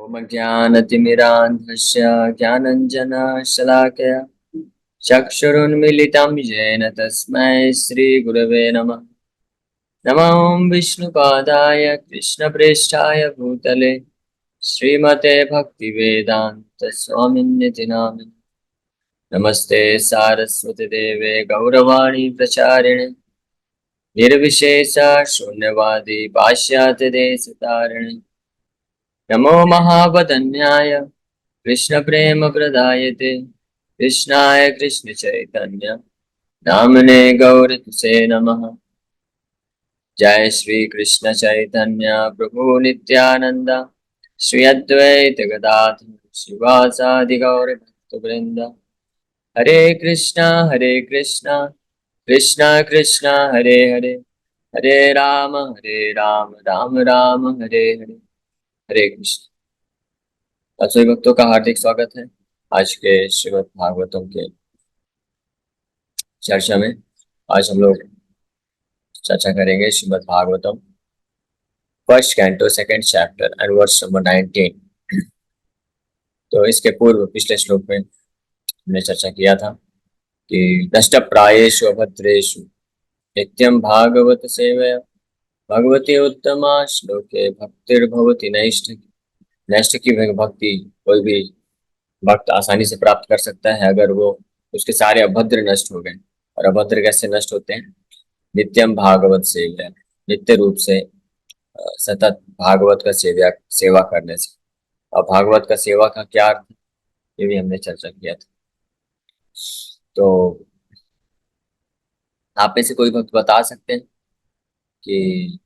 ओम ज्ञानतिमिरान्धस्य ज्ञानञ्जनशलाकया चक्षुरुन्मीलितं येन तस्मै श्रीगुरवे नमः। नमो विष्णुपादाय कृष्णप्रेष्ठाय भूतले श्रीमते भक्तिवेदान्तस्वामिन्यति नामिने। नमस्ते सारस्वतीदेवे गौरवाणी प्रचारिणे निर्विशेष शून्यवादी पाश्चात्यदेशतारिणे। नमो महावदन्याय कृष्णप्रेमप्रदायते कृष्णाय कृष्णचैतन्य नामने गौरतुसे नमः। जय श्री कृष्ण चैतन्य प्रभु नित्यानंद श्री अद्वैत गदाधर शिवासादि गौर भक्तवृंद। हरे कृष्णा कृष्णा कृष्णा हरे हरे, हरे राम राम राम हरे हरे। हरे कृष्ण। सभी भक्तों का हार्दिक स्वागत है आज के श्रीमद् भागवतम के चर्चा में। आज हम लोग चर्चा करेंगे Shrimad Bhagavatam first canto second chapter and verse number 19। तो इसके पूर्व पिछले श्लोक में हमने चर्चा किया था कि नष्ट प्रायेषु अभद्रेषु नित्यं भागवत सेवया भगवती उत्तमा श्लोके भक्तिर्भवति नैष्ठिकी। नैष्ठ की भक्ति कोई भी भक्त आसानी से प्राप्त कर सकता है अगर वो उसके सारे अभद्र नष्ट हो गए। और अभद्र कैसे नष्ट होते हैं? नित्यम भागवत सेवया, नित्य रूप से सतत भागवत का सेवा करने से। और भागवत का सेवा का क्या अर्थ है ये भी हमने चर्चा किया था। तो आप में से कोई भक्त बता सकते हैं कि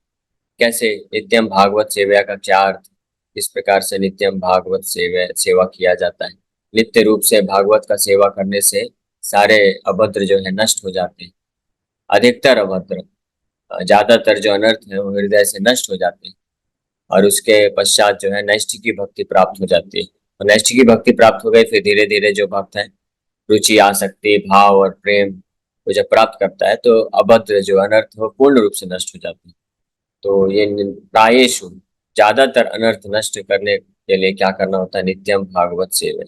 कैसे नित्यम भागवत सेवा का क्या अर्थ, किस प्रकार से नित्यम भागवत सेवा किया जाता है? नित्य रूप से भागवत का सेवा करने से सारे अभद्र जो है नष्ट हो जाते हैं। अधिकतर अभद्र, ज्यादातर जो अनर्थ है वो हृदय से नष्ट हो जाते हैं और उसके पश्चात जो है नैष्ठिक की भक्ति प्राप्त हो जाती है। और नैष्ठिक की भक्ति प्राप्त हो गई फिर धीरे धीरे जो भक्त है रुचि आसक्ति भाव और प्रेम वो जब प्राप्त करता है तो अभद्र जो अनर्थ वो पूर्ण रूप से नष्ट हो जाते हैं। तो ये प्रायेषु ज्यादातर अनर्थ नष्ट करने के लिए क्या करना होता है? नित्यम भागवत सेवा।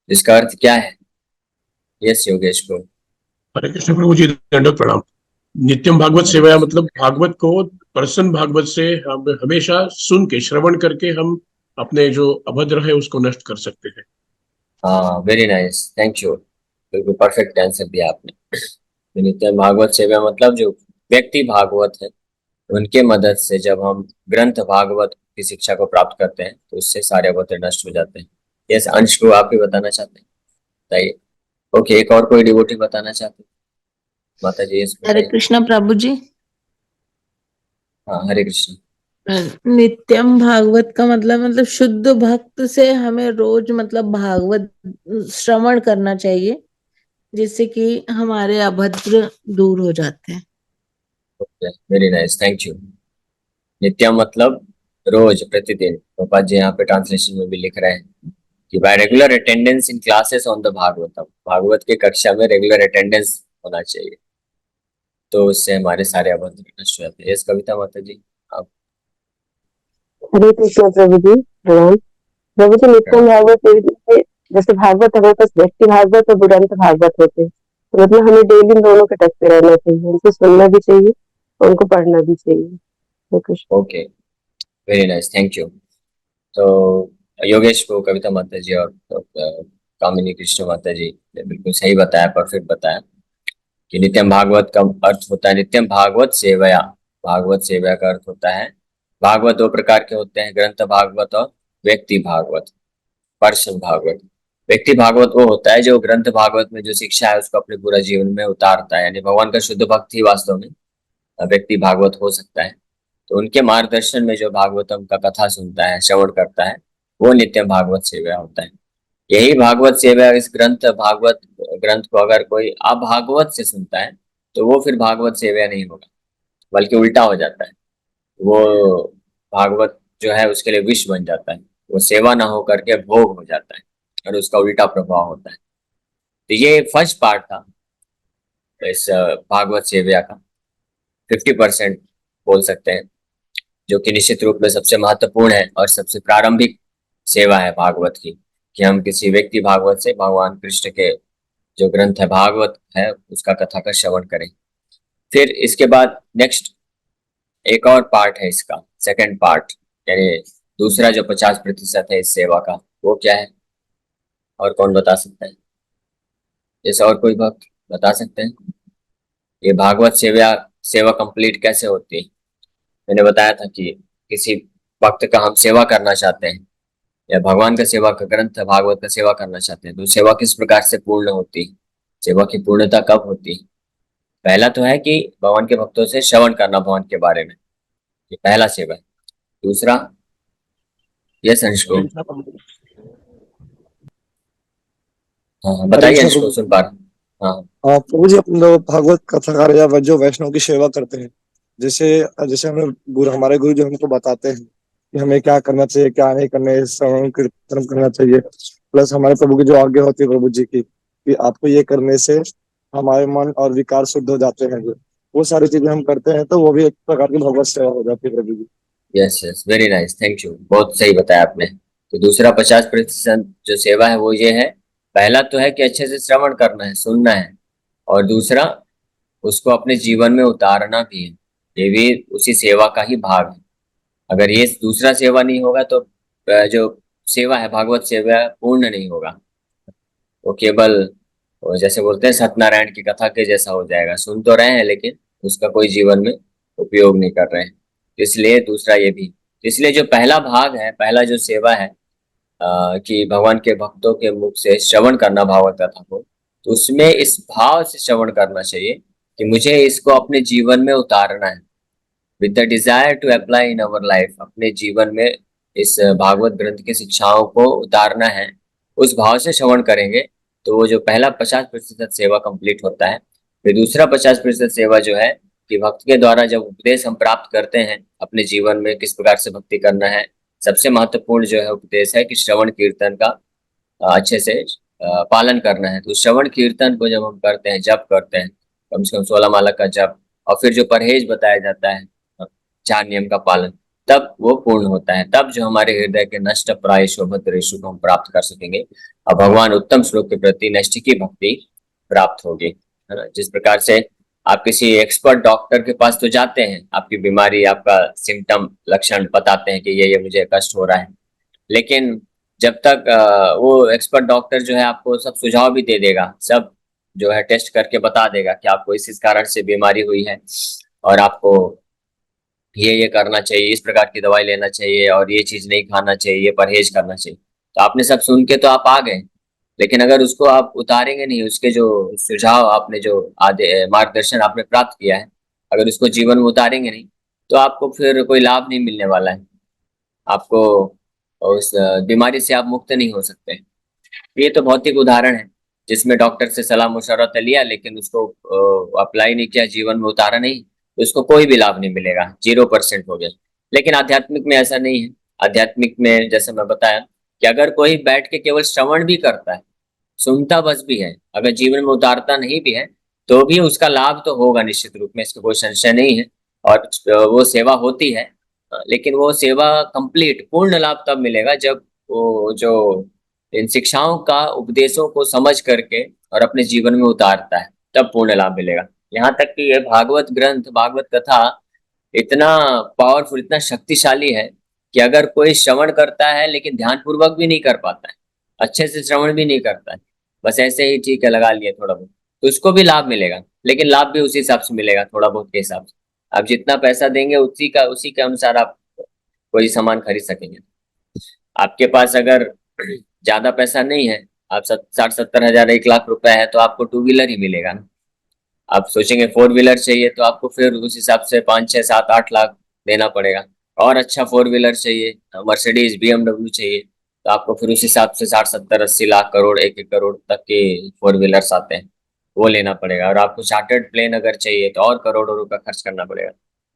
इसका अर्थ क्या है? यस योगेश को। हरे कृष्ण प्रभु जी, दंडवत प्रणाम। नित्यम भागवत सेवा मतलब भागवत को पर्सन भागवत से हम हमेशा सुन के श्रवण करके हम अपने जो अभद्र है उसको नष्ट कर सकते हैं। हाँ, वेरी नाइस, थैंक यू। बिल्कुल परफेक्ट आंसर दिया आपने। तो नित्यम भागवत सेवा मतलब जो व्यक्ति भागवत है उनके मदद से जब हम ग्रंथ भागवत की शिक्षा को प्राप्त करते हैं तो उससे सारे अभद्र नष्ट हो जाते हैं। यस अंश को आप भी बताना चाहते हैं? बताइए। ओके, एक और कोई डिवोटी बताना चाहते हैं? माता जी यस हरे बताइए। कृष्ण प्रभु जी। हाँ, हरे कृष्ण। नित्यम भागवत का मतलब शुद्ध भक्त से हमें रोज मतलब भागवत श्रवण करना चाहिए जिससे कि हमारे अभद्र दूर हो जाते हैं। Very nice, thank you. नित्य मतलब रोज प्रतिदिन। गोपाल जी यहाँ पे ट्रांसलेशन में भी लिख रहे हैं कि by regular attendance in classes on the Bhagavatam, Bhagavat के कक्षा में रेगुलर अटेंडेंस होना चाहिए तो उससे हमारे सारे अभद्र नष्ट हो जाते हैं। यस कविता माता जी आप। हरे कृष्ण प्रभु जी, प्रणाम। प्रभु जी, नित्यम भागवत से जैसे भागवत हमारे पास व्यक्ति भागवत और बुरंत भागवत होते हैं, तो मतलब हमें डेली इन दोनों के टच पे रहना चाहिए, उनको सुनना भी चाहिए और उनको पढ़ना भी चाहिए। Hare Krishna. Okay, very nice, thank you. तो योगेश को कविता माता जी और कामिनी कृष्ण माता जी ने बिल्कुल सही बताया, परफेक्ट बताया कि नित्यम भागवत का अर्थ होता है नित्यम भागवत सेवया। भागवत सेवा का अर्थ होता है भागवत दो प्रकार के होते हैं, ग्रंथ भागवत और व्यक्ति भागवत, पर्सन भागवत। व्यक्ति भागवत वो होता है जो ग्रंथ भागवत में जो शिक्षा है उसको अपने पूरा जीवन में उतारता है, यानी भगवान का शुद्ध भक्त ही वास्तव में व्यक्ति भागवत हो सकता है। तो उनके मार्गदर्शन में जो भागवतम का कथा सुनता है श्रवण करता है वो नित्य भागवत सेवा होता है। यही भागवत सेवा इस ग्रंथ भागवत ग्रंथ को अगर कोई अभागवत से सुनता है तो वो फिर भागवत सेवा नहीं होगा, बल्कि उल्टा हो जाता है। वो भागवत जो है उसके लिए विष बन जाता है, वो सेवा ना हो करके भोग हो जाता है और उसका उल्टा प्रभाव होता है। तो ये फर्स्ट पार्ट था इस भागवत सेवा का, 50% बोल सकते हैं, जो कि निश्चित रूप में सबसे महत्वपूर्ण है और सबसे प्रारंभिक सेवा है भागवत की, कि हम किसी व्यक्ति भागवत से भगवान कृष्ण के जो ग्रंथ है भागवत है उसका कथा का श्रवण करें। फिर इसके बाद नेक्स्ट एक और पार्ट है इसका, सेकंड पार्ट, यानी दूसरा जो 50% है इस सेवा का, वो क्या है? और कौन बता सकता है? जैसे और कोई भक्त बता सकते हैं ये भागवत सेवा सेवा कंप्लीट कैसे होती है? मैंने बताया था कि किसी भक्त का हम सेवा करना चाहते हैं या भगवान का सेवा का ग्रंथ भागवत का सेवा करना चाहते हैं तो सेवा किस प्रकार से पूर्ण होती है, सेवा की पूर्णता कब होती है? पहला तो है कि भगवान के भक्तों से श्रवण करना भगवान के बारे में, ये पहला सेवा है। दूसरा, यस अंश को, हाँ हरे बताइए कृष्ण अंश को, प्रभु। सुन पा रहा हूँ। हाँ प्रभु जी, अपन लोग भागवत कथाकार या जो वैष्णव की सेवा करते हैं, जैसे जैसे हमें हमारे गुरु जो हमको बताते हैं कि हमें क्या करना चाहिए, क्या नहीं करना है, श्रवण कीर्तन करना चाहिए, प्लस हमारे प्रभु की जो आज्ञा होती है प्रभु जी की कि आपको ये करने से हमारे मन और विकार शुद्ध हो जाते हैं, जो वो सारी चीजें हम करते हैं तो वो भी एक प्रकार की भगवत सेवा हो जाती है प्रभु जी। Yes yes, very nice, thank you, बहुत सही बताया आपने। तो दूसरा 50% जो सेवा है वो ये है, पहला तो है कि अच्छे से श्रवण करना है, सुनना है, और दूसरा उसको अपने जीवन में उतारना भी है, ये भी उसी सेवा का ही भाग है। अगर ये दूसरा सेवा नहीं होगा तो जो सेवा है भागवत सेवा पूर्ण नहीं होगा, वो केवल वो जैसे बोलते हैं सत्यनारायण की कथा के जैसा हो जाएगा, सुन तो रहे हैं लेकिन उसका कोई जीवन में उपयोग नहीं कर रहे हैं। इसलिए दूसरा ये भी, इसलिए जो पहला भाग है, पहला जो सेवा है कि भगवान के भक्तों के मुख से श्रवण करना भागवत कथा को, तो उसमें इस भाव से श्रवण करना चाहिए कि मुझे इसको अपने जीवन में उतारना है, with the desire to apply in our life, अपने जीवन में इस भागवत ग्रंथ की शिक्षाओं को उतारना है, उस भाव से श्रवण करेंगे तो वो जो पहला 50% सेवा कंप्लीट होता है। फिर दूसरा 50% सेवा जो है कि भक्त के द्वारा जब उपदेश हम प्राप्त करते हैं अपने जीवन में किस प्रकार से भक्ति करना है, सबसे महत्वपूर्ण जो है उपदेश है कि श्रवण कीर्तन का अच्छे से पालन करना है। तो श्रवण कीर्तन को जब हम करते हैं, जप करते हैं, कम से कम 16 माला का जप, और फिर जो परहेज बताया जाता है 4 नियम का पालन, तब वो पूर्ण होता है, तब जो हमारे हृदय के नष्ट प्राय शोभत ऋषु को हम प्राप्त कर सकेंगे और भगवान उत्तम श्लोक के प्रति नैष्ठिकी भक्ति प्राप्त होगी, है ना। जिस प्रकार से आप किसी एक्सपर्ट डॉक्टर के पास तो जाते हैं, आपकी बीमारी, आपका सिम्टम, लक्षण बताते हैं कि ये मुझे कष्ट हो रहा है, लेकिन जब तक वो एक्सपर्ट डॉक्टर जो है आपको सब सुझाव भी दे देगा, सब जो है टेस्ट करके बता देगा कि आपको इस कारण से बीमारी हुई है और आपको ये करना चाहिए, इस प्रकार की दवाई लेना चाहिए और ये चीज नहीं खाना चाहिए, ये परहेज करना चाहिए, तो आपने सब सुन के तो आप आ गए, लेकिन अगर उसको आप उतारेंगे नहीं, उसके जो सुझाव आपने जो आदे मार्गदर्शन आपने प्राप्त किया है, अगर उसको जीवन में उतारेंगे नहीं तो आपको फिर कोई लाभ नहीं मिलने वाला है, आपको उस बीमारी से आप मुक्त नहीं हो सकते। ये तो भौतिक उदाहरण है जिसमें डॉक्टर से सलाह मशवरा लिया लेकिन उसको अप्लाई नहीं किया, जीवन में उतारा नहीं, तो उसको कोई भी लाभ नहीं मिलेगा, 0% हो गया। लेकिन आध्यात्मिक में ऐसा नहीं है। आध्यात्मिक में जैसे मैं बताया कि अगर कोई बैठ के केवल श्रवण भी करता है, सुनता बस भी है, अगर जीवन में उतारता नहीं भी है तो भी उसका लाभ तो होगा निश्चित रूप में, इसका कोई संशय नहीं है, और वो सेवा होती है, लेकिन वो सेवा कंप्लीट पूर्ण लाभ तब मिलेगा जब वो जो इन शिक्षाओं का उपदेशों को समझ करके और अपने जीवन में उतारता है, तब पूर्ण लाभ मिलेगा। यहाँ तक कि ये भागवत ग्रंथ, भागवत कथा इतना पावरफुल, इतना शक्तिशाली है कि अगर कोई श्रवण करता है लेकिन ध्यान पूर्वक भी नहीं कर पाता है, अच्छे से श्रवण भी नहीं करता है, बस ऐसे ही ठीक है लगा लिया थोड़ा बहुत, तो उसको भी लाभ मिलेगा, लेकिन लाभ भी उसी हिसाब से मिलेगा, थोड़ा बहुत के हिसाब से। आप जितना पैसा देंगे उसी के अनुसार आप कोई सामान खरीद सकेंगे। आपके पास अगर ज्यादा पैसा नहीं है, आप 60-70 हजार 1 लाख रुपए है, तो आपको 2 व्हीलर ही मिलेगा ना। आप सोचेंगे 4 व्हीलर चाहिए तो आपको फिर उस हिसाब से 5, 6, 7, 8 लाख देना पड़ेगा, और अच्छा 4 व्हीलर चाहिए, मर्सिडीज BMW चाहिए, तो आपको फिर उस हिसाब से 60, 70, 80 लाख, करोड़, 1-1 करोड़ तक के 4 व्हीलर्स आते हैं, वो लेना पड़ेगा। और आपको चार्टर्ड प्लेन अगर चाहिए तो और करोड़ों रुपए खर्च करना पड़ेगा।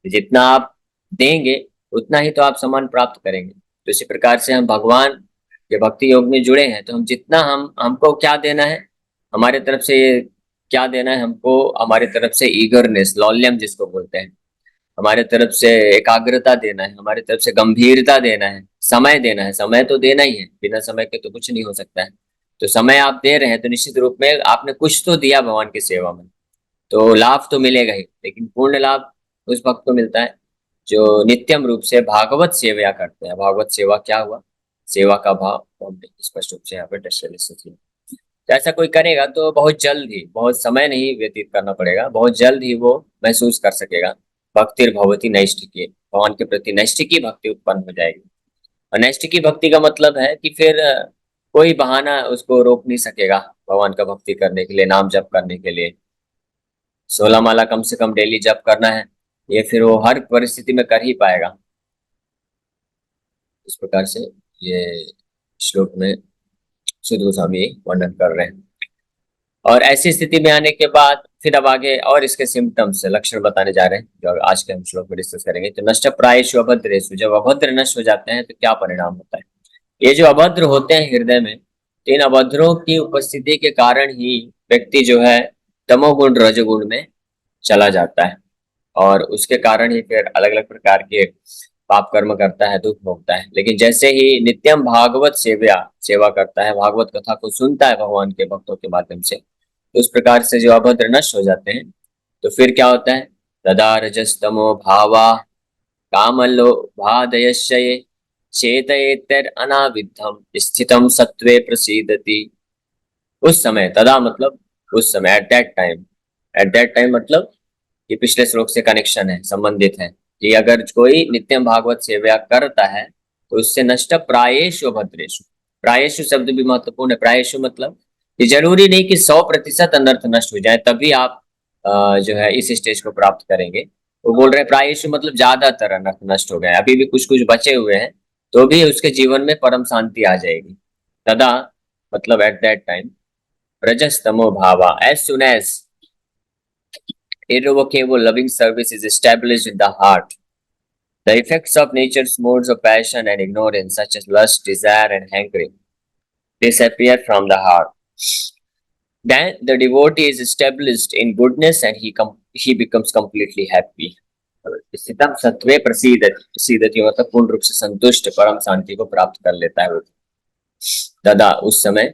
जितना आप देंगे उतना ही तो आप सामान प्राप्त करेंगे। तो इसी प्रकार से हम भगवान के भक्ति योग में जुड़े हैं, तो हम जितना हमको क्या देना है, हमारे तरफ से क्या देना है हमको, हमारी तरफ से ईगरनेस, लौल्यम जिसको बोलते हैं, हमारे तरफ से एकाग्रता देना है, हमारी तरफ से गंभीरता देना है, समय देना है, समय तो देना ही है, बिना समय के तो कुछ नहीं हो सकता है। तो समय आप दे रहे हैं तो निश्चित रूप में आपने कुछ तो दिया भगवान की सेवा में, तो लाभ तो मिलेगा ही, लेकिन पूर्ण लाभ उस भक्त को मिलता है जो नित्यम रूप से भागवत सेवा करते हैं। भागवत सेवा क्या हुआ? सेवा का भाव तो हमने स्पष्ट रूप से यहाँ पे डिस्कस किया। तो ऐसा कोई करेगा तो बहुत जल्द ही, बहुत समय नहीं व्यतीत करना पड़ेगा, बहुत जल्द ही वो महसूस कर सकेगा भक्तिर भवती नैष्ठिकी, भगवान के प्रति नैष्ठिकी भक्ति उत्पन्न हो जाएगी। और नैष्ठिकी भक्ति का मतलब है कि फिर कोई बहाना उसको रोक नहीं सकेगा भगवान का भक्ति करने के लिए, नाम जप करने के लिए। 16 माला कम से कम डेली जप करना है, ये फिर वो हर परिस्थिति में कर ही पाएगा। इस प्रकार से ये श्लोक में सुध गोस्वामी वर्णन कर रहे हैं। और ऐसी स्थिति में आने के बाद फिर अब आगे और इसके सिम्टम्स लक्षण बताने जा रहे हैं जो आज के हम श्लोक में डिस्कस करेंगे। तो नष्ट प्रायेषु अभद्रेषु, जब अभद्र नष्ट हो जाते हैं तो क्या परिणाम होता है? ये जो अभद्र होते हैं हृदय में, इन अभद्रों की उपस्थिति के कारण ही व्यक्ति जो है तमोगुण रजोगुण में चला जाता है, और उसके कारण ही फिर अलग अलग प्रकार के पाप कर्म करता है, दुख भोगता है। लेकिन जैसे ही नित्यम भागवत सेवा करता है, भागवत कथा को सुनता है भगवान के भक्तों के माध्यम से, तो उस प्रकार से जो अभद्र नष्ट हो जाते हैं, तो फिर क्या होता है? तदा रजस्तमो भावा कामलोभादयश्चये चेतयेतर अनाविद्धम स्थितम सत्वे प्रसीदति। उस समय, तदा मतलब उस समय, एट दैट टाइम मतलब कि पिछले श्लोक से कनेक्शन है, संबंधित है कि अगर कोई नित्यम भागवत सेवा करता है तो उससे नष्ट प्रायेषु भद्रेषु। प्रायेषु शब्द भी महत्वपूर्ण है। प्रायेषु मतलब कि जरूरी नहीं कि 100% अनर्थ नष्ट हो जाए तभी आप जो है इस स्टेज को प्राप्त करेंगे। वो बोल रहे प्रायेषु मतलब ज्यादातर अनर्थ नष्ट हो गए, अभी भी कुछ कुछ बचे हुए हैं, तो भी उसके जीवन में परम शांति आ जाएगी। तदा मतलब एट दैट टाइम, रजस्तमो भावा, as soon as irrevocable loving service is established in the heart, the effects of nature's modes of passion and ignorance, such as lust, desire, and hankering, disappear from the heart. Then the devotee is established in goodness and he becomes completely happy. स्थितम सत्वे प्रसीदति मतलब पूर्ण रूप से संतुष्ट परम शांति को प्राप्त कर लेता है। तदा उस समय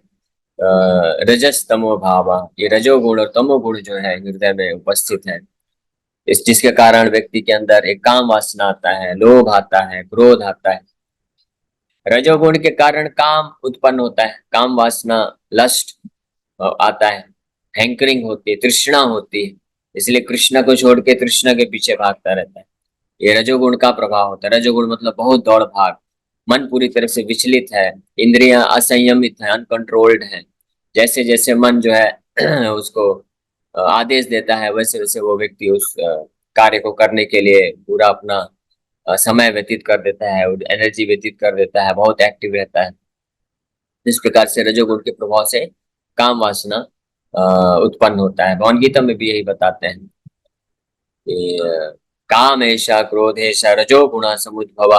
रजस तमो भावा, ये रजोगुण और तमोगुण जो है हृदय में उपस्थित है, इस जिसके कारण व्यक्ति के अंदर एक काम वासना आता है, लोभ आता है, क्रोध आता है। रजोगुण के कारण काम उत्पन्न होता है, काम वासना, लस्ट आता है, हैंकरिंग होती है, तृष्णा होती है, इसलिए कृष्ण को छोड़ के तृष्णा के पीछे भागता रहता है। ये रजोगुण का प्रभाव होता है। रजोगुण मतलब बहुत दौड़ भाग, मन पूरी तरह से विचलित है, इंद्रियां असंयमित है, अनकंट्रोल्ड है। जैसे जैसे मन जो है उसको आदेश देता है, वैसे वैसे वो व्यक्ति उस कार्य को करने के लिए पूरा अपना समय व्यतीत कर देता है, एनर्जी व्यतीत कर देता है, बहुत एक्टिव रहता है। इस प्रकार से रजोगुण के प्रभाव से काम वासना उत्पन्न होता है। भगवद गीता में भी यही बताते हैं कि काम ऐसा, क्रोध ऐसा, रजोगुण समुद्भव।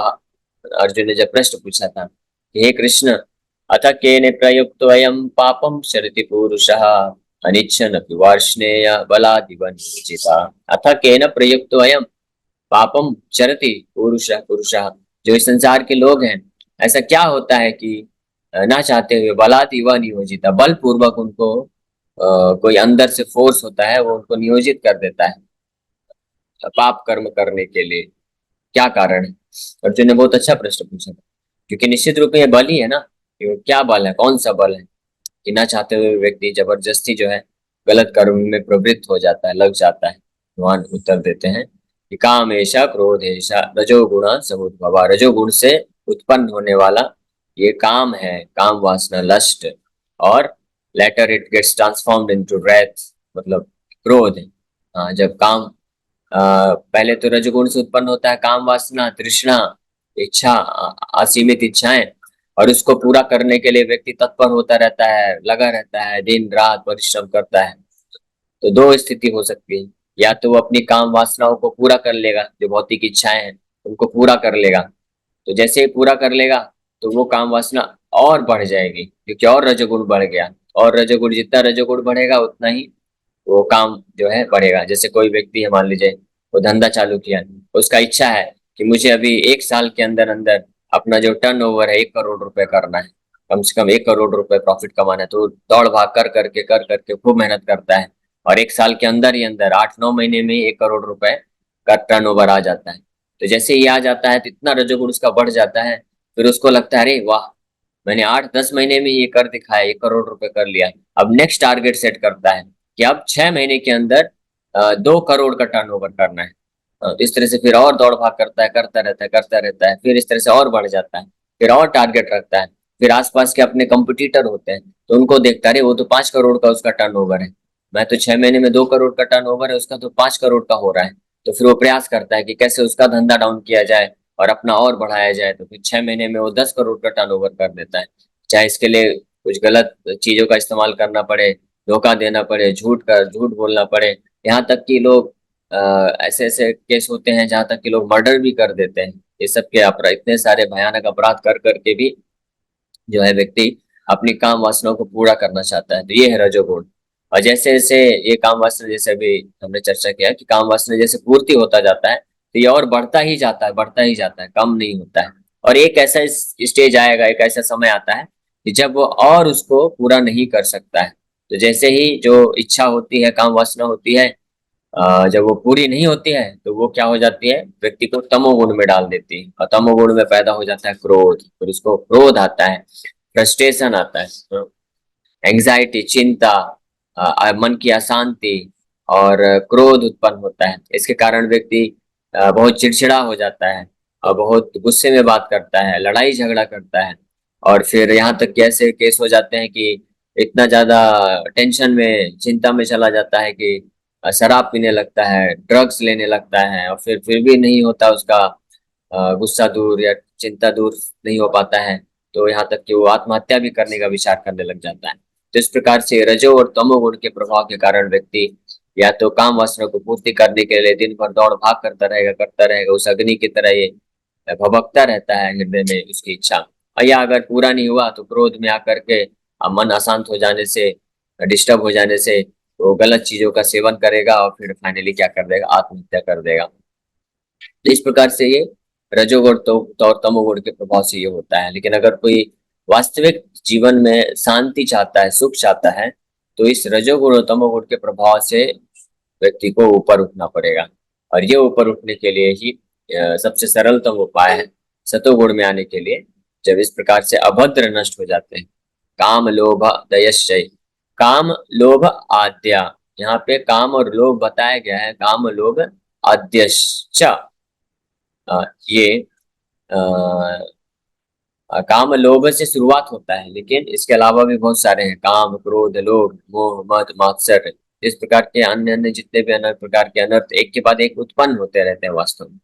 अर्जुन ने जब प्रश्न पूछा था कि हे कृष्ण, अथ केन प्रयुक्त अयम पापम शरति पुरुषः अनिच्छन अपि वार्ष्णेय बलादिव नियोजिता। अथ केन प्रयुक्त अयम पापम चरति पुरुषः, जो इस संसार के लोग हैं, ऐसा क्या होता है कि ना चाहते हुए बलादिव नियोजिता, बल पूर्वक उनको कोई अंदर से फोर्स होता है, वो उनको नियोजित कर देता है पाप कर्म करने के लिए। क्या कारण है? अर्जुन ने बहुत अच्छा प्रश्न पूछा था, क्योंकि निश्चित रूप में ये बल ही है ना। क्या बल है, कौन सा बल है कि ना चाहते हुए व्यक्ति जबरदस्ती जो है गलत कर्म में प्रवृत्त हो जाता है, लग जाता है। भगवान उत्तर देते हैं कि काम ऐसा, क्रोध ऐसा, रजोगुण समुद्भव। रजोगुण से उत्पन्न होने वाला ये काम है, काम वासना, लस्ट, और later it gets transformed into wrath मतलब क्रोध। हाँ, जब काम पहले तो रजोगुण से उत्पन्न होता है काम वासना, तृष्णा, इच्छा, असीमित इच्छाएं, और उसको पूरा करने के लिए व्यक्ति तत्पर होता रहता है, लगा रहता है, दिन रात परिश्रम करता है। तो दो स्थिति हो सकती है, या तो वो अपनी काम वासनाओं को पूरा कर लेगा, जो भौतिक इच्छाएं हैं उनको पूरा कर लेगा, तो जैसे ही पूरा कर लेगा तो वो काम वासना और बढ़ जाएगी, क्योंकि और रजोगुण बढ़ गया, और रजोगुण, जितना रजोगुण बढ़ेगा उतना ही वो काम जो है बढ़ेगा। जैसे कोई व्यक्ति है, मान लीजिए वो धंधा चालू किया, उसका इच्छा है कि मुझे अभी 1 साल के अंदर अंदर अपना जो टर्नओवर है 1 करोड़ रुपए करना है, कम से कम 1 करोड़ रुपए प्रॉफिट कमाना है, तो दौड़ भाग कर करके खूब मेहनत करता है और 1 साल के अंदर ही अंदर 8-9 महीने में 1 करोड़ रुपए का टर्नओवर आ जाता है। तो जैसे ही आ जाता है तो इतना रजोगुण उसका बढ़ जाता है, फिर उसको लगता है अरे वाह, मैंने 8-10 महीने में ये कर दिखाया, 1 करोड़ रुपए कर लिया। अब नेक्स्ट टारगेट सेट करता है कि अब 6 महीने के अंदर 2 करोड़ का टर्नओवर करना है। तो इस तरह से फिर और दौड़ भाग करता है, करता रहता है, फिर इस तरह से और बढ़ जाता है, फिर और टारगेट रखता है। फिर आसपास के अपने कंपटीटर होते हैं तो उनको देखता है, अरे वो तो 5 करोड़ का उसका टर्नओवर है, मैं तो 6 महीने में 2 करोड़ का टर्नओवर है, उसका तो 5 करोड़ का हो रहा है। तो फिर वो प्रयास करता है कि कैसे उसका धंधा डाउन किया जाए और अपना और बढ़ाया जाए। तो फिर 6 महीने में वो 10 करोड़ का टर्नओवर कर देता है, चाहे इसके लिए कुछ गलत चीजों का इस्तेमाल करना पड़े, धोखा देना पड़े, झूठ बोलना पड़े, यहाँ तक कि लोग ऐसे ऐसे केस होते हैं जहां तक कि लोग मर्डर भी कर देते हैं। ये सब के अपराध, इतने सारे भयानक अपराध कर करके भी जो है व्यक्ति अपनी काम वासनाओं को पूरा करना चाहता है। तो ये है रजोगुण। और जैसे जैसे ये काम वासना, जैसे अभी हमने चर्चा किया कि काम वासना जैसे पूर्ति होता जाता है तो ये और बढ़ता ही जाता है, बढ़ता ही जाता है, कम नहीं होता है। और एक ऐसा स्टेज आएगा, एक ऐसा समय आता है कि जब वो और उसको पूरा नहीं कर सकता है। तो जैसे ही जो इच्छा होती है, काम वासना होती है, जब वो पूरी नहीं होती है तो वो क्या हो जाती है, व्यक्ति को तमोगुण में डाल देती है। और तमोगुण में पैदा हो जाता है क्रोध, फिर उसको क्रोध आता है, फ्रस्ट्रेशन आता है, एंजाइटी, चिंता, मन की अशांति और क्रोध उत्पन्न होता है। इसके कारण व्यक्ति बहुत चिड़चिड़ा हो जाता है और बहुत गुस्से में बात करता है, लड़ाई झगड़ा करता है। और फिर यहाँ तक कि ऐसे केस हो जाते हैं कि इतना ज्यादा टेंशन में, चिंता में चला जाता है कि शराब पीने लगता है, ड्रग्स लेने लगता है, और फिर भी नहीं होता उसका गुस्सा दूर या चिंता दूर नहीं हो पाता है। तो यहाँ तक कि वो आत्महत्या भी करने का विचार करने लग जाता है। तो इस प्रकार से रजो और तमोगुण के प्रभाव के कारण व्यक्ति या तो काम वासना को पूर्ति करने के लिए दिन भर दौड़ भाग करता रहेगा, उस अग्नि की तरह ये भभकता रहता है हृदय में उसकी इच्छा। और या अगर पूरा नहीं हुआ तो क्रोध में आकर के मन अशांत हो जाने से, डिस्टर्ब हो जाने से वो गलत चीजों का सेवन करेगा और फिर फाइनली क्या कर देगा, आत्महत्या कर देगा। तो इस प्रकार से ये रजोगुण तो और तमोगुण के प्रभाव से ये होता है। लेकिन अगर कोई वास्तविक जीवन में शांति चाहता है, सुख चाहता है, तो इस रजोगुण और तमोगुण के प्रभाव से व्यक्ति को ऊपर उठना पड़ेगा। और ये ऊपर उठने के लिए ही सबसे सरलतम उपाय है सतोगुण में आने के लिए। जब इस प्रकार से अभद्र नष्ट हो जाते हैं, काम लोभ दयश्चय, काम लोभ आद्या, यहाँ पे काम और लोभ बताया गया है, काम लोभ आद्यश्च। ये काम लोभ से शुरुआत होता है, लेकिन इसके अलावा भी बहुत सारे हैं, काम, क्रोध, लोभ, मोह, मद, मात्सर्य, इस प्रकार के अन्य अन्य जितने भी अन्य प्रकार के अनर्थ एक के बाद एक उत्पन्न होते रहते हैं। वास्तव में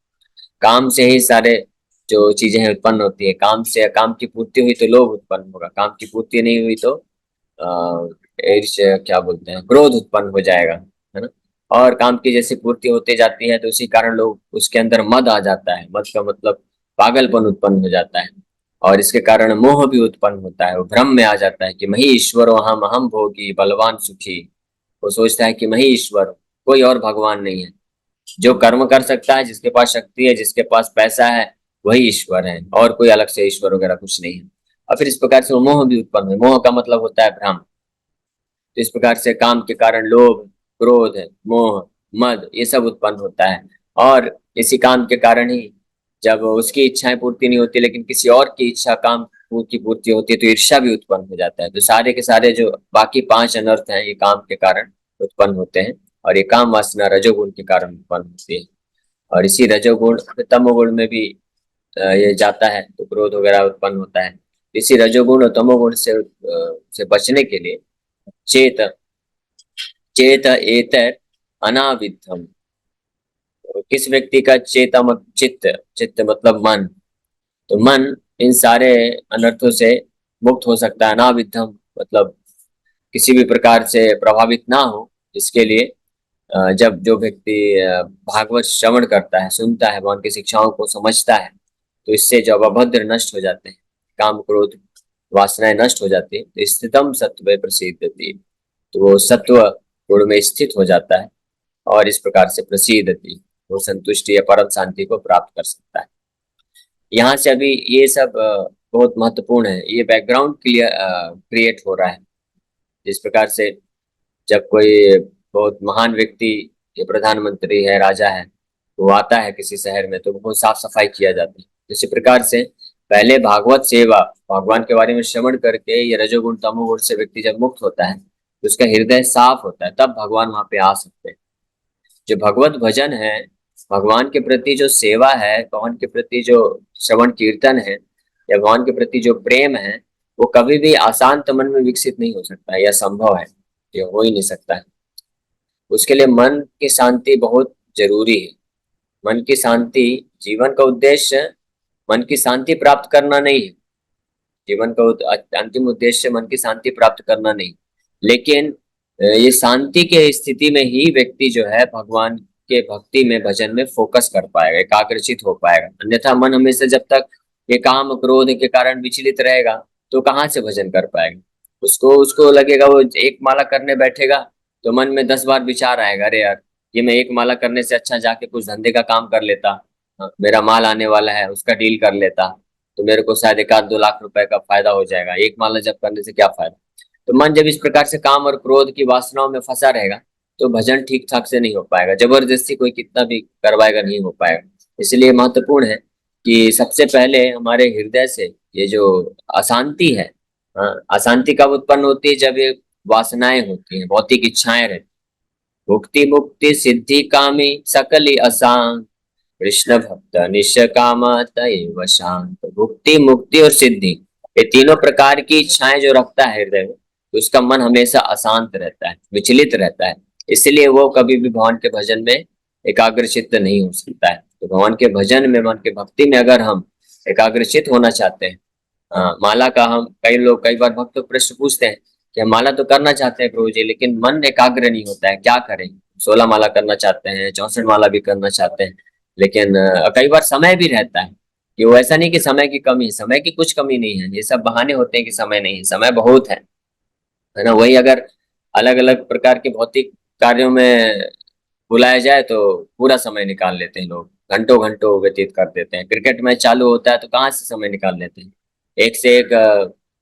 काम से ही सारे जो चीजें हैं उत्पन्न होती है। काम से, काम की पूर्ति हुई तो लोभ उत्पन्न होगा, काम की पूर्ति नहीं हुई तो क्या बोलते हैं, क्रोध उत्पन्न हो जाएगा, है ना। और काम की जैसे पूर्ति होते जाती है तो उसी कारण लोग उसके अंदर मद आ जाता है, मद का मतलब पागलपन उत्पन्न हो जाता है। और इसके कारण मोह भी उत्पन्न होता है, वो भ्रम में आ जाता है कि मैं ही ईश्वर हूँ, हम भोगी बलवान सुखी। वो सोचता है कि मैं ही ईश्वर हूँ, कोई और भगवान नहीं है। जो कर्म कर सकता है, जिसके पास शक्ति है, जिसके पास पैसा है, वही ईश्वर है, और कोई अलग से ईश्वर वगैरह कुछ नहीं है। और फिर इस प्रकार से वो मोह भी उत्पन्न है। मोह का मतलब होता है भ्रम। तो इस प्रकार से काम के कारण लोभ, क्रोध, मोह, मद, ये सब उत्पन्न होता है। और इसी काम के कारण ही जब उसकी इच्छाएं पूर्ति नहीं होती लेकिन किसी और की इच्छा काम की पूर्ति होती है तो ईर्ष्या भी उत्पन्न हो जाता है। तो सारे के सारे जो बाकी 5 अनर्थ हैं ये काम के कारण उत्पन्न होते हैं। और ये काम वासना रजोगुण के कारण उत्पन्न होती है। और इसी रजोगुण तमोगुण में भी ये जाता है तो क्रोध वगैरह उत्पन्न होता है। इसी रजोगुण और तमोगुण से बचने के लिए चेत चेत एतर अनाविद्धम, किस व्यक्ति का चेतम चित्त, चित्त मतलब मन, तो मन इन सारे अनर्थों से मुक्त हो सकता है। अनाविद्धम मतलब किसी भी प्रकार से प्रभावित ना हो। इसके लिए जब जो व्यक्ति भागवत श्रवण करता है, सुनता है, भगवान की शिक्षाओं को समझता है, तो इससे जब अभद्र नष्ट हो जाते हैं, काम क्रोध वासनाएं नष्ट हो जाती है, तो स्थितम सत्व प्रसिद्धति, तो वो सत्व गुण में स्थित हो जाता है और इस प्रकार से प्रसिद्धति, वो संतुष्टि या परम शांति को प्राप्त कर सकता है। यहाँ से अभी ये सब बहुत महत्वपूर्ण है, ये बैकग्राउंड क्रिएट हो रहा है। जिस प्रकार से जब कोई बहुत महान व्यक्ति, ये प्रधानमंत्री है, राजा है, वो आता है किसी शहर में तो बहुत साफ सफाई किया जाता है। इसी प्रकार से पहले भागवत सेवा, भगवान के बारे में श्रवण करके ये रजोगुण तमोगुण से व्यक्ति जब मुक्त होता है तो उसका हृदय साफ होता है, तब भगवान वहां पे आ सकते हैं। जो भगवत भजन है, भगवान के प्रति जो सेवा है, भगवान के प्रति जो श्रवण कीर्तन है, या भगवान के प्रति जो प्रेम है, वो कभी भी अशांत मन में विकसित नहीं हो सकता है, यह संभव है, ये हो ही नहीं सकता है। उसके लिए मन की शांति बहुत जरूरी है। मन की शांति, जीवन का उद्देश्य मन की शांति प्राप्त करना नहीं है। जीवन का अंतिम उद्देश्य मन की शांति प्राप्त करना नहीं, लेकिन ये शांति के स्थिति में ही व्यक्ति जो है भगवान के भक्ति में, भजन में फोकस कर पाएगा, एकाग्रचित हो पाएगा। अन्यथा मन हमेशा जब तक ये काम क्रोध के कारण विचलित रहेगा तो कहाँ से भजन कर पाएगा। उसको लगेगा, वो एक माला करने बैठेगा तो मन में 10 बार विचार आएगा, अरे यार ये मैं एक माला करने से अच्छा जाके कुछ धंधे का काम कर लेता, मेरा माल आने वाला है उसका डील कर लेता तो मेरे को शायद 1-2 लाख रुपए का फायदा हो जाएगा, एक माला जब करने से क्या फायदा। तो मन जब इस प्रकार से काम और क्रोध की वासनाओं में फंसा रहेगा तो भजन ठीक ठाक से नहीं हो पाएगा, जबरदस्ती कोई कितना भी करवाएगा नहीं हो पाएगा। इसलिए महत्वपूर्ण है कि सबसे पहले हमारे हृदय से ये जो अशांति है, अशांति कब उत्पन्न होती है, जब ये वासनाएं होती हैं, भौतिक इच्छाएं रहती, भुक्ति मुक्ति सिद्धि कामी सकली अशांत, कृष्ण भक्त निष्काम तैव शांत। भुक्ति मुक्ति और सिद्धि, ये तीनों प्रकार की इच्छाएं जो रखता है हृदय में, तो उसका मन हमेशा अशांत रहता है, विचलित रहता है। इसलिए वो कभी भी भगवान के भजन में एकाग्रचित्त नहीं हो सकता है। तो भगवान के भजन में, भगवान के भक्ति में अगर हम एकाग्रचित्त होना चाहते हैं, माला का, हम कई बार भक्त प्रश्न पूछते हैं कि हम माला तो करना चाहते हैं प्रभु जी, लेकिन मन एकाग्र नहीं होता है, क्या करें। 16 माला करना चाहते हैं, 64 माला भी करना चाहते हैं, लेकिन कई बार समय भी रहता है कि वो, ऐसा नहीं कि समय की कमी, समय की कुछ कमी नहीं है, ये सब बहाने होते हैं कि समय नहीं है, समय बहुत है ना। वही अगर अलग अलग प्रकार के भौतिक कार्यों में बुलाया जाए तो पूरा समय निकाल लेते हैं लोग, घंटों घंटों व्यतीत कर देते हैं। क्रिकेट मैच चालू होता है तो कहाँ से समय निकाल लेते हैं, एक से एक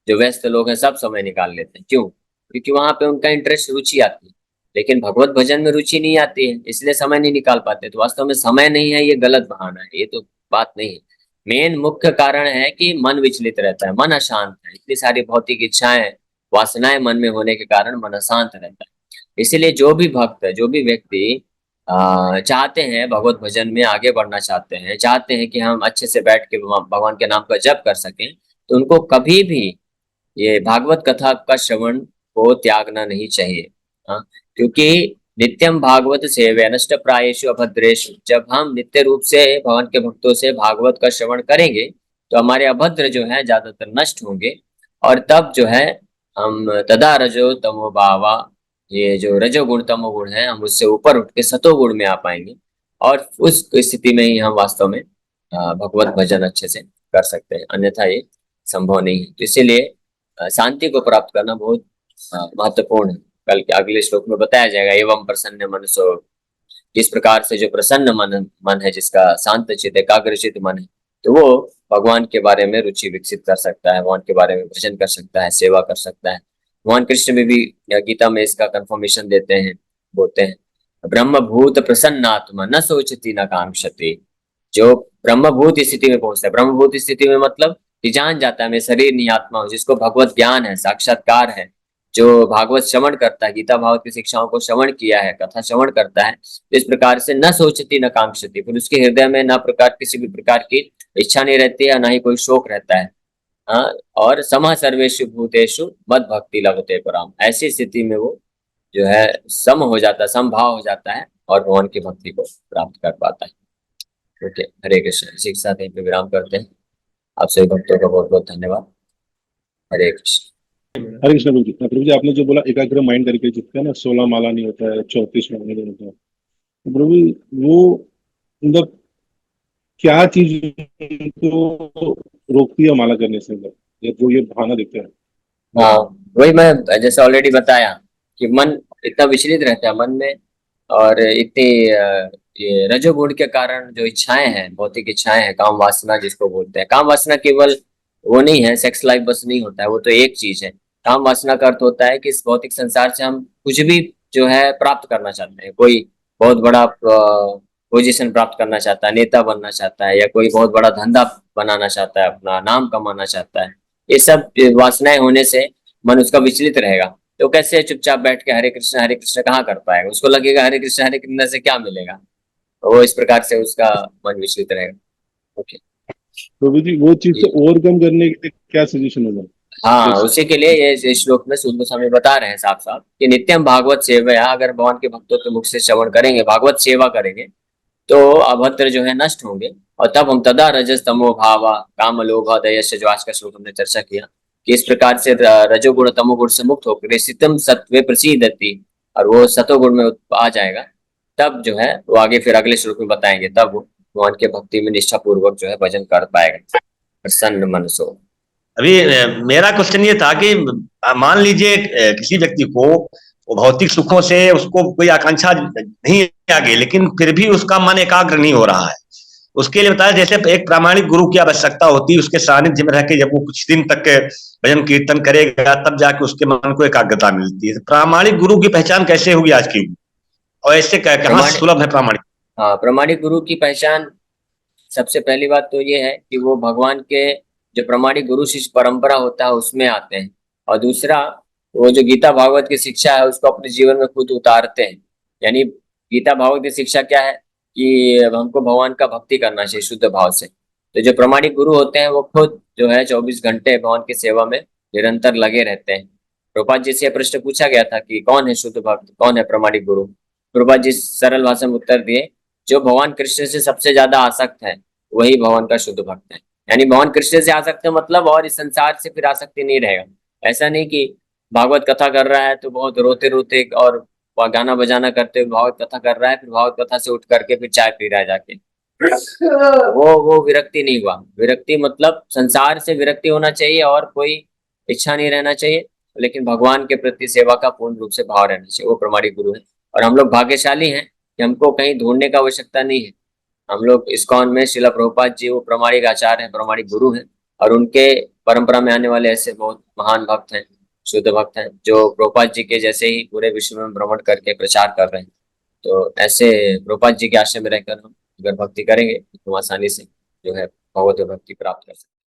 जो व्यस्त लोग हैं सब समय निकाल लेते हैं। क्यों? क्योंकि वहां पे उनका इंटरेस्ट, रुचि आती है, लेकिन भगवत भजन में रुचि नहीं आती है, इसलिए समय नहीं निकाल पाते। तो वास्तव में समय नहीं है, ये गलत बहाना है, ये तो बात नहीं है। मेन मुख्य कारण है कि मन विचलित रहता है, मन अशांत है, इतनी सारी भौतिक इच्छाएं, वासनाएं मन में होने के कारण मन अशांत रहता है। इसीलिए जो भी भक्त, जो भी व्यक्ति चाहते हैं भगवत भजन में आगे बढ़ना चाहते हैं, चाहते हैं कि हम अच्छे से बैठ के भगवान के नाम का जप कर सकें, तो उनको कभी भी ये भागवत कथा का श्रवण को त्यागना नहीं चाहिए। क्योंकि नित्यम भागवत सेवया नष्ट प्रायेषु अभद्रेषु, जब हम नित्य रूप से भगवान के भक्तों से भागवत का श्रवण करेंगे तो हमारे अभद्र जो है ज्यादातर नष्ट होंगे, और तब जो है हम तदा रजो तमो भावा, ये जो रजोगुण तमोगुण है, हम उससे ऊपर उठ के सतोगुण में आ पाएंगे, और उस स्थिति में ही हम वास्तव में भगवत भजन अच्छे से कर सकते हैं, अन्यथा ये संभव नहीं है। तो इसीलिए शांति को प्राप्त करना बहुत महत्वपूर्ण है। कल के अगले श्लोक में बताया जाएगा, एवं प्रसन्न मनसो, जिस प्रकार से जो प्रसन्न मन है, जिसका शांत चित एकाग्रचित मन है, तो वो भगवान के बारे में रुचि विकसित कर सकता है, भगवान के बारे में भजन कर सकता है, सेवा कर सकता है। भगवान कृष्ण में भी गीता में इसका कंफर्मेशन देते हैं, बोलते हैं ब्रह्मभूत प्रसन्नात्मा न सोचती न कांक्षति। जो ब्रह्मभूत स्थिति में पहुंचता है, ब्रह्मभूत स्थिति में मतलब कि जान जाता है मैं शरीर नहीं आत्मा हूं, जिसको भगवत ज्ञान है, साक्षात्कार है, जो भागवत श्रवण करता है, गीता भागवत की शिक्षाओं को श्रवण किया है, कथा श्रवण करता है, इस प्रकार से न सोचती न कांक्षति, फिर उसके हृदय में न प्रकार किसी भी प्रकार की इच्छा नहीं रहती है, न ही कोई शोक रहता है। और समा सर्वेषु भूतेषु मद भक्ति लभते पराम, ऐसी स्थिति में वो जो है सम हो जाता है, समभाव हो जाता है और भगवान की भक्ति को प्राप्त कर पाता है। ओके, हरे कृष्ण। इसी के साथ यहीं पे विराम करते हैं। आप सभी भक्तों का बहुत बहुत धन्यवाद। हरे कृष्ण। हरे कृष्ण। प्रभु जी आपने जो बोला एकाग्र माइंड करके, जिसका ना 16 माला नहीं होता है, 34 माला नहीं होता है, तो प्रभु जी वो मतलब क्या चीज को रोकती है माला करने से, मतलब जो ये बहाना देते हैं? हाँ, वही मैं जैसे ऑलरेडी बताया कि मन इतना विचलित रहता है, मन में और इतनी ये रजोगुण के कारण जो इच्छाएं हैं, भौतिक इच्छाएं हैं, काम वासना जिसको बोलते हैं, काम वासना केवल वो नहीं है, सेक्स लाइफ बस नहीं होता है, वो तो एक चीज है। काम वासना का अर्थ होता है कि इस भौतिक संसार से हम कुछ भी जो है प्राप्त करना चाहते हैं। कोई बहुत बड़ा पोजीशन प्राप्त करना चाहता है, नेता बनना चाहता है, या कोई बहुत बड़ा धंधा बनाना चाहता है, अपना नाम कमाना चाहता है। ये सब वासनाएं होने से मन उसका विचलित रहेगा। तो कैसे चुपचाप बैठ के हरे कृष्ण कहाँ कर पाएगा? उसको लगेगा हरे कृष्ण से क्या मिलेगा, वो इस प्रकार से उसका मन विचलित रहेगा। ओके। प्रभु जी, वो चीज से ओवरकम करने के लिए क्या सजेशन होगा? हाँ, उसी के लिए ये श्लोक में सुद गोस्वामी बता रहे हैं साफ साफ कि नित्यम भागवत सेवया, अगर भगवान के भक्तों के मुख से श्रवण करेंगे, भागवत सेवा करेंगे, तो अभद्र जो है नष्ट होंगे। और तब हम तदा रजस तमो भावा काम लोभ दयस्य, जो आज का श्लोक हमने चर्चा किया कि इस प्रकार से रजोगुण तमोगुण से मुक्त होकर सितम सत्वे प्रसीदति, और वो सतोगुण में आ जाएगा। तब जो है वो आगे फिर अगले श्लोक में बताएंगे, तब वो भगवान के भक्ति में निष्ठा पूर्वक जो है भजन कर पाएगा प्रसन्न मन से। अभी मेरा क्वेश्चन ये था कि मान लीजिए किसी व्यक्ति को वो भौतिक सुखों से उसको कोई आकांक्षा नहीं आगे, लेकिन फिर भी उसका मन एकाग्र नहीं हो रहा है। उसके लिए बताया जैसे एक प्रामाणिक गुरु की आवश्यकता होती है, उसके सानिध्य में रह के जब वो कुछ दिन तक भजन कीर्तन करेगा तब जाके उसके मन को एकाग्रता मिलती है। प्रामाणिक गुरु की पहचान कैसे होगी आज की, और ऐसे कहाँ सुलभ है प्रामाणिक? हाँ, प्रामाणिक गुरु की पहचान सबसे पहली बात तो ये है कि वो भगवान के जो प्रामाणिक गुरु शिष्य परंपरा होता है उसमें आते हैं, और दूसरा वो जो गीता भागवत की शिक्षा है उसको अपने जीवन में खुद उतारते हैं। यानी गीता भागवत की शिक्षा क्या है कि हमको भगवान का भक्ति करना चाहिए शुद्ध भाव से। तो जो प्रामाणिक गुरु होते हैं वो खुद जो है 24 घंटे भगवान की सेवा में निरंतर लगे रहते हैं। प्रभुपाद जी से प्रश्न पूछा गया था कि कौन है शुद्ध भक्त, कौन है प्रामाणिक गुरु? प्रभुपाद जी सरल भाषा में उत्तर दिए, जो भगवान कृष्ण से सबसे ज्यादा आसक्त है वही भगवान का शुद्ध भक्त है। यानी भगवान कृष्ण से आसक्त है मतलब और इस संसार से फिर आसक्ति नहीं रहेगा। ऐसा नहीं कि भागवत कथा कर रहा है तो बहुत रोते रोते और गाना बजाना करते हुए भागवत कथा कर रहा है, फिर भागवत कथा से उठ करके फिर चाय पी रहा है जाके, वो विरक्ति नहीं हुआ। विरक्ति मतलब संसार से विरक्ति होना चाहिए और कोई इच्छा नहीं रहना चाहिए, लेकिन भगवान के प्रति सेवा का पूर्ण रूप से भाव रहना चाहिए, वो प्रामाणिक गुरु है। और हम लोग भाग्यशाली हैं कि हमको कहीं ढूंढने का आवश्यकता नहीं है। हम लोग इस्कॉन में श्रीला प्रभुपाद जी वो प्रामाणिक आचार्य हैं, प्रामाणिक गुरु हैं, और उनके परंपरा में आने वाले ऐसे बहुत महान भक्त हैं, शुद्ध भक्त हैं, जो प्रभुपाद जी के जैसे ही पूरे विश्व में भ्रमण करके प्रचार कर रहे हैं। तो ऐसे प्रभुपाद जी के आश्रम में रहकर हम अगर भक्ति करेंगे तो आसानी से जो है भगवत भक्ति प्राप्त कर सकते हैं।